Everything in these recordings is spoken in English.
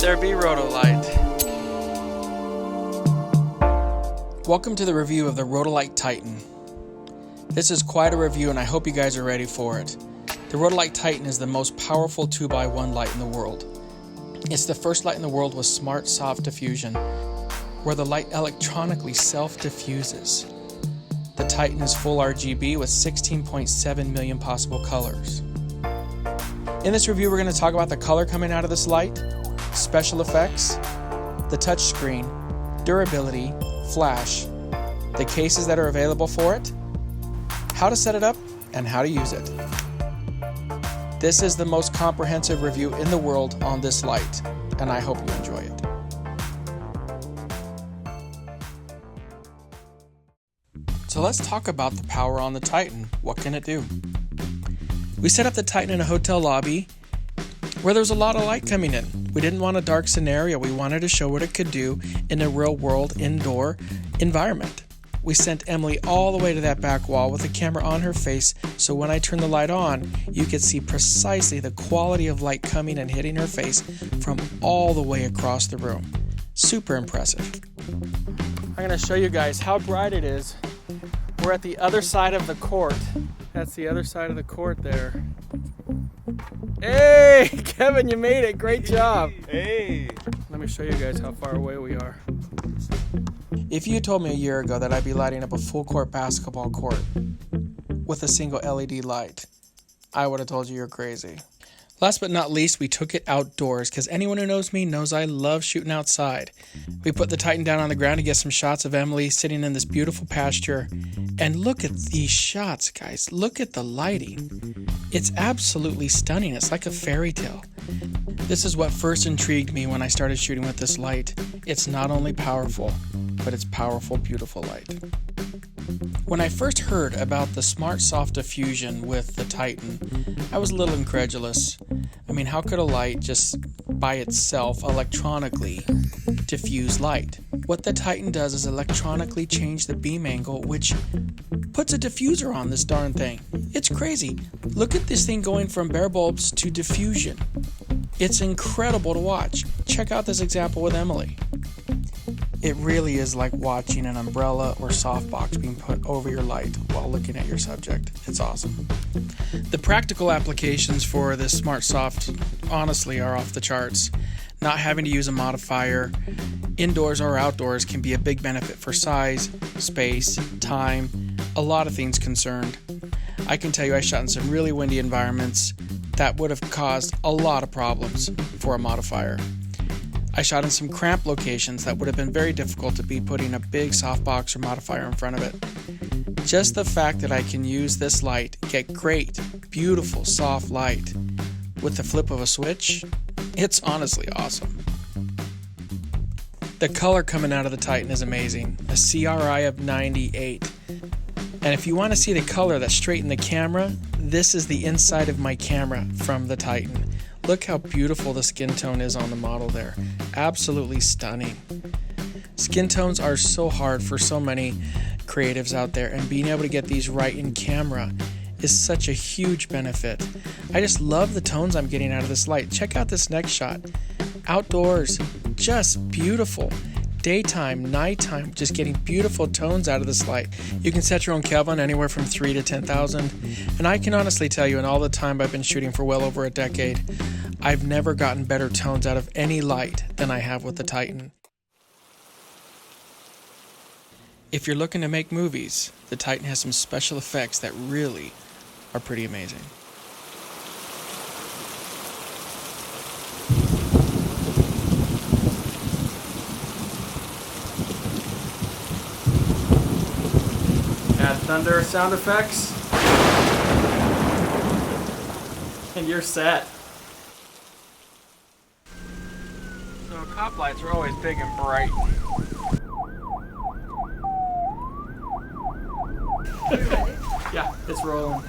there be Rotolight. Welcome to the review of the Rotolight Titan. This is quite a review and I hope you guys are ready for it. The Rotolight Titan is the most powerful 2x1 light in the world. It's the first light in the world with SmartSoft diffusion, where the light electronically self-diffuses. The Titan is full RGB with 16.7 million possible colors. In this review, we're going to talk about the color coming out of this light, special effects, the touchscreen, durability, flash, the cases that are available for it, how to set it up, and how to use it. This is the most comprehensive review in the world on this light, and I hope you enjoy it. So let's talk about the power on the Titan. What can it do? We set up the Titan in a hotel lobby where there's a lot of light coming in. We didn't want a dark scenario. We wanted to show what it could do in a real world indoor environment. We sent Emily all the way to that back wall with the camera on her face, so when I turned the light on, you could see precisely the quality of light coming and hitting her face from all the way across the room. Super impressive. I'm going to show you guys how bright it is. We're at the other side of the court. That's the other side of the court there. Hey, Kevin, you made it. Great job. Hey. Let me show you guys how far away we are. If you told me a year ago that I'd be lighting up a full court basketball court with a single LED light, I would have told you you're crazy. Last but not least, we took it outdoors because anyone who knows me knows I love shooting outside. We put the Titan down on the ground to get some shots of Emily sitting in this beautiful pasture. And look at these shots, guys. Look at the lighting. It's absolutely stunning. It's like a fairy tale. This is what first intrigued me when I started shooting with this light. It's not only powerful, but it's powerful, beautiful light. When I first heard about the SmartSoft diffusion with the Titan, I was a little incredulous. I mean, how could a light just by itself electronically diffuse light? What the Titan does is electronically change the beam angle, which puts a diffuser on this darn thing. It's crazy. Look at this thing going from bare bulbs to diffusion. It's incredible to watch. Check out this example with Emily. It really is like watching an umbrella or softbox being put over your light while looking at your subject. It's awesome. The practical applications for this SmartSoft honestly are off the charts. Not having to use a modifier, indoors or outdoors, can be a big benefit for size, space, time, a lot of things concerned. I can tell you I shot in some really windy environments that would have caused a lot of problems for a modifier. I shot in some cramped locations that would have been very difficult to be putting a big softbox or modifier in front of it. Just the fact that I can use this light, get great, beautiful, soft light with the flip of a switch, it's honestly awesome. The color coming out of the Titan is amazing, a CRI of 98. And if you want to see the color that's straight in the camera, this is the inside of my camera from the Titan. Look how beautiful the skin tone is on the model there. Absolutely stunning. Skin tones are so hard for so many creatives out there, and being able to get these right in camera is such a huge benefit. I just love the tones I'm getting out of this light. Check out this next shot. Outdoors, just beautiful. Daytime, nighttime, just getting beautiful tones out of this light. You can set your own Kelvin anywhere from 3 to 10,000. And I can honestly tell you, in all the time I've been shooting for well over a decade, I've never gotten better tones out of any light than I have with the Titan. If you're looking to make movies, the Titan has some special effects that really are pretty amazing. Add thunder sound effects, and you're set. So cop lights are always big and bright. Yeah, it's rolling.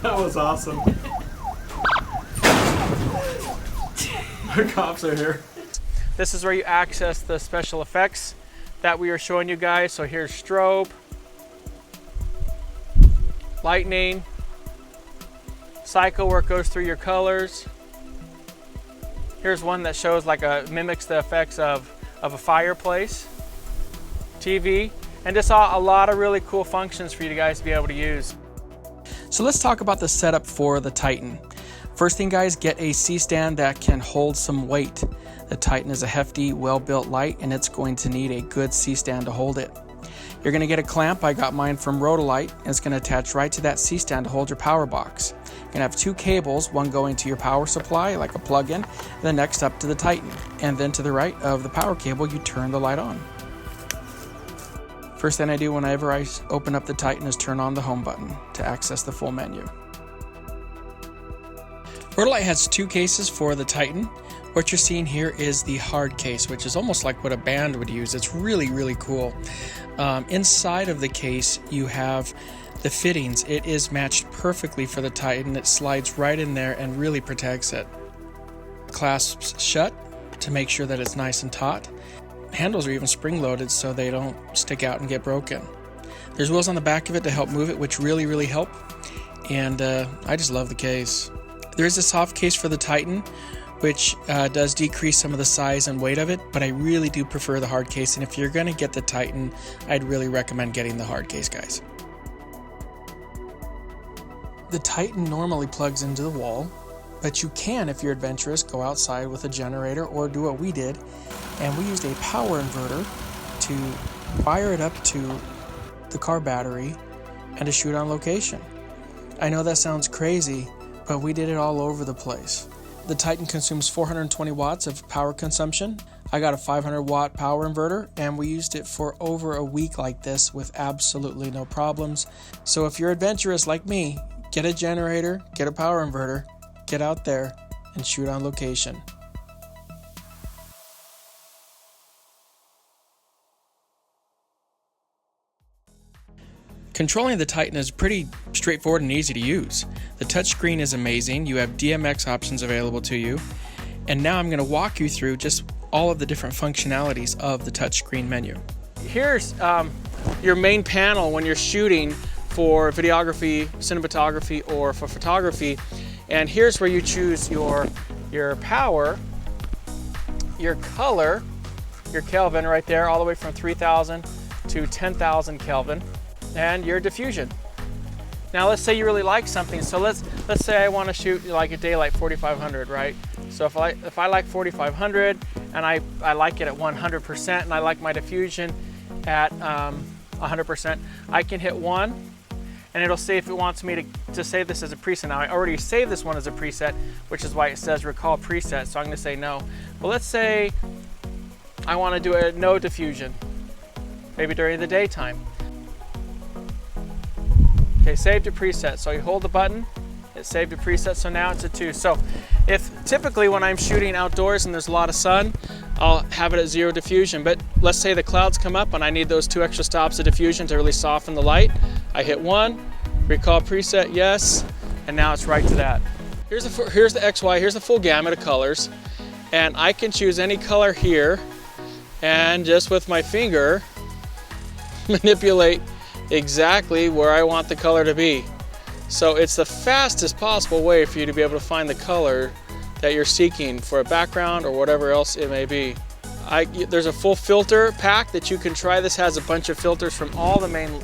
That was awesome. The cops are here. This is where you access the special effects that we are showing you guys. So here's strobe, lightning, cycle where it goes through your colors. Here's one that shows mimics the effects of a fireplace, TV, and just a lot of really cool functions for you guys to be able to use. So let's talk about the setup for the Titan. First thing, guys, get a C-stand that can hold some weight. The Titan is a hefty, well-built light, and it's going to need a good C-stand to hold it. You're going to get a clamp. I got mine from Rotolight, and it's going to attach right to that C-stand to hold your power box. You're going to have two cables, one going to your power supply, like a plug-in, and the next up to the Titan. And then to the right of the power cable, you turn the light on. First thing I do whenever I open up the Titan is turn on the home button to access the full menu. Rotolight has two cases for the Titan. What you're seeing here is the hard case, which is almost like what a band would use. It's really, really cool. Inside of the case, you have the fittings. It is matched perfectly for the Titan. It slides right in there and really protects it. Clasps shut to make sure that it's nice and taut. Handles are even spring-loaded so they don't stick out and get broken. There's wheels on the back of it to help move it, which really, really help. And I just love the case. There is a soft case for the Titan, which does decrease some of the size and weight of it, but I really do prefer the hard case, and if you're going to get the Titan, I'd really recommend getting the hard case, guys. The Titan normally plugs into the wall, but you can, if you're adventurous, go outside with a generator or do what we did, and we used a power inverter to wire it up to the car battery and to shoot on location. I know that sounds crazy, but we did it all over the place. The Titan consumes 420 watts of power consumption. I got a 500 watt power inverter, and we used it for over a week like this with absolutely no problems. So if you're adventurous like me, get a generator, get a power inverter, get out there and shoot on location. Controlling the Titan is pretty straightforward and easy to use. The touchscreen is amazing. You have DMX options available to you. And now I'm going to walk you through just all of the different functionalities of the touchscreen menu. Here's your main panel when you're shooting for videography, cinematography, or for photography. And here's where you choose your power, your color, your Kelvin right there, all the way from 3000 to 10,000 Kelvin. And your diffusion. Now let's say you really like something, so let's say I want to shoot like a daylight 4500, right? So if I like 4500 and I like it at 100% and I like my diffusion at 100%, I can hit 1 and it'll say if it wants me to save this as a preset. Now I already saved this one as a preset, which is why it says recall preset, so I'm going to say no. But let's say I want to do a no diffusion, maybe during the daytime. Okay, save to preset. So you hold the button, it saved to preset, so now it's a 2. So if typically when I'm shooting outdoors and there's a lot of sun, I'll have it at 0 diffusion. But let's say the clouds come up and I need those 2 extra stops of diffusion to really soften the light. I hit 1, recall preset, yes, and now it's right to that. Here's the XY, here's the full gamut of colors. And I can choose any color here and just with my finger manipulate exactly where I want the color to be. So it's the fastest possible way for you to be able to find the color that you're seeking for a background or whatever else it may be. There's a full filter pack that you can try. This has a bunch of filters from all the main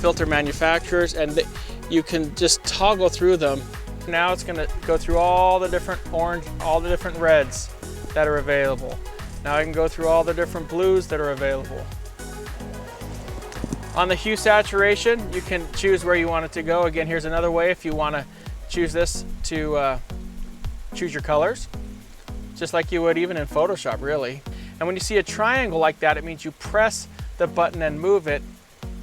filter manufacturers, and you can just toggle through them. Now it's going to go through all the different orange, all the different reds that are available. Now I can go through all the different blues that are available. On the hue saturation, you can choose where you want it to go. Again, here's another way if you want to choose this to choose your colors, just like you would even in Photoshop, really. And when you see a triangle like that, it means you press the button and move it.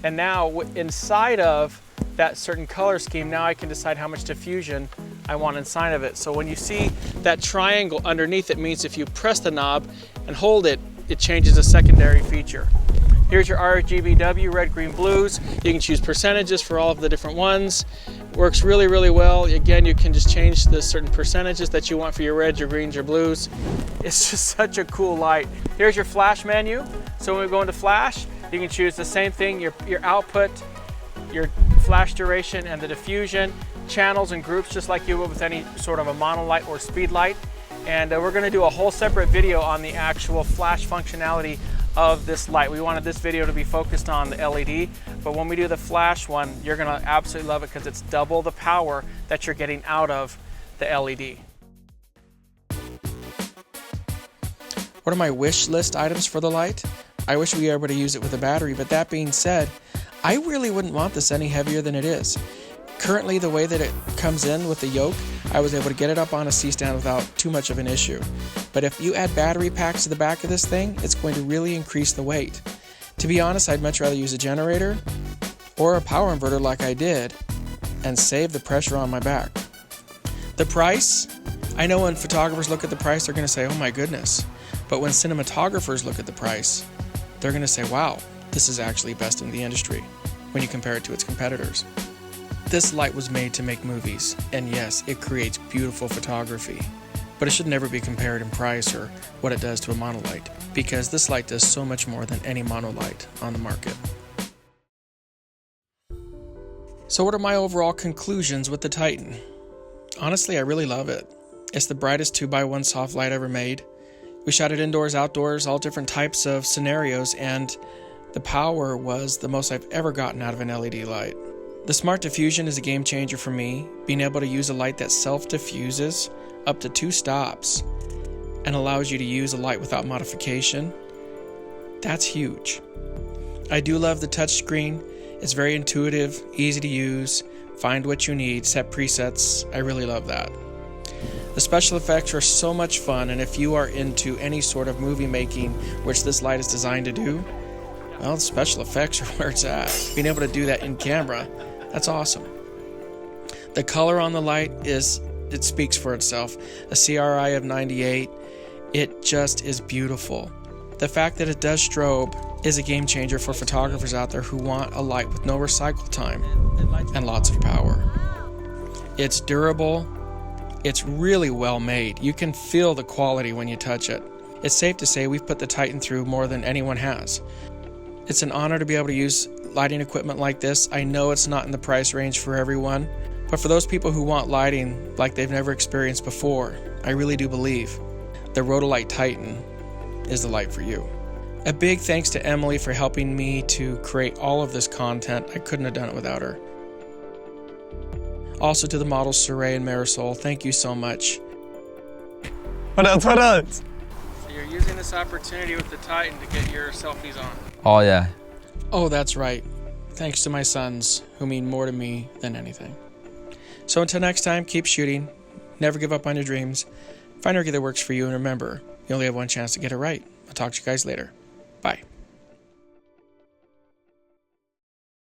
And now inside of that certain color scheme, now I can decide how much diffusion I want inside of it. So when you see that triangle underneath, it means if you press the knob and hold it, it changes a secondary feature. Here's your RGBWW, red, green, blues. You can choose percentages for all of the different ones. Works really, really well. Again, you can just change the certain percentages that you want for your reds, your greens, your blues. It's just such a cool light. Here's your flash menu. So when we go into flash, you can choose the same thing, your output, your flash duration, and the diffusion. channels and groups just like you would with any sort of a monolight or speed light. And we're going to do a whole separate video on the actual flash functionality of this light. We wanted this video to be focused on the LED, but when we do the flash one, you're going to absolutely love it because it's double the power that you're getting out of the LED. What are my wish list items for the light? I wish we were able to use it with a battery, but that being said, I really wouldn't want this any heavier than it is. Currently, the way that it comes in with the yoke, I was able to get it up on a C-stand without too much of an issue. But if you add battery packs to the back of this thing, it's going to really increase the weight. To be honest, I'd much rather use a generator or a power inverter like I did and save the pressure on my back. The price, I know when photographers look at the price, they're going to say, oh my goodness. But when cinematographers look at the price, they're going to say, wow, this is actually best in the industry when you compare it to its competitors. This light was made to make movies, and yes, it creates beautiful photography, but it should never be compared in price or what it does to a monolight, because this light does so much more than any monolight on the market. So what are my overall conclusions with the Titan? Honestly, I really love it. It's the brightest 2x1 soft light ever made. We shot it indoors, outdoors, all different types of scenarios, and the power was the most I've ever gotten out of an LED light. The Smart Diffusion is a game changer for me, being able to use a light that self-diffuses up to 2 stops and allows you to use a light without modification. That's huge. I do love the touchscreen. It's very intuitive, easy to use, find what you need, set presets. I really love that. The special effects are so much fun, and if you are into any sort of movie making, which this light is designed to do, well, the special effects are where it's at. Being able to do that in camera, that's awesome. The color on the light it speaks for itself. A CRI of 98, it just is beautiful. The fact that it does strobe is a game changer for photographers out there who want a light with no recycle time and lots of power. It's durable. It's really well made. You can feel the quality when you touch it. It's safe to say we've put the Titan through more than anyone has. It's an honor to be able to use lighting equipment like this. I know it's not in the price range for everyone, but for those people who want lighting like they've never experienced before, I really do believe the Rotolight Titan is the light for you. A big thanks to Emily for helping me to create all of this content. I couldn't have done it without her. Also to the models Saray and Marisol, thank you so much. What else? So you're using this opportunity with the Titan to get your selfies on. Oh yeah. Oh, that's right. Thanks to my sons, who mean more to me than anything. So until next time, keep shooting. Never give up on your dreams. Find a rig that works for you, and remember, you only have one chance to get it right. I'll talk to you guys later. Bye.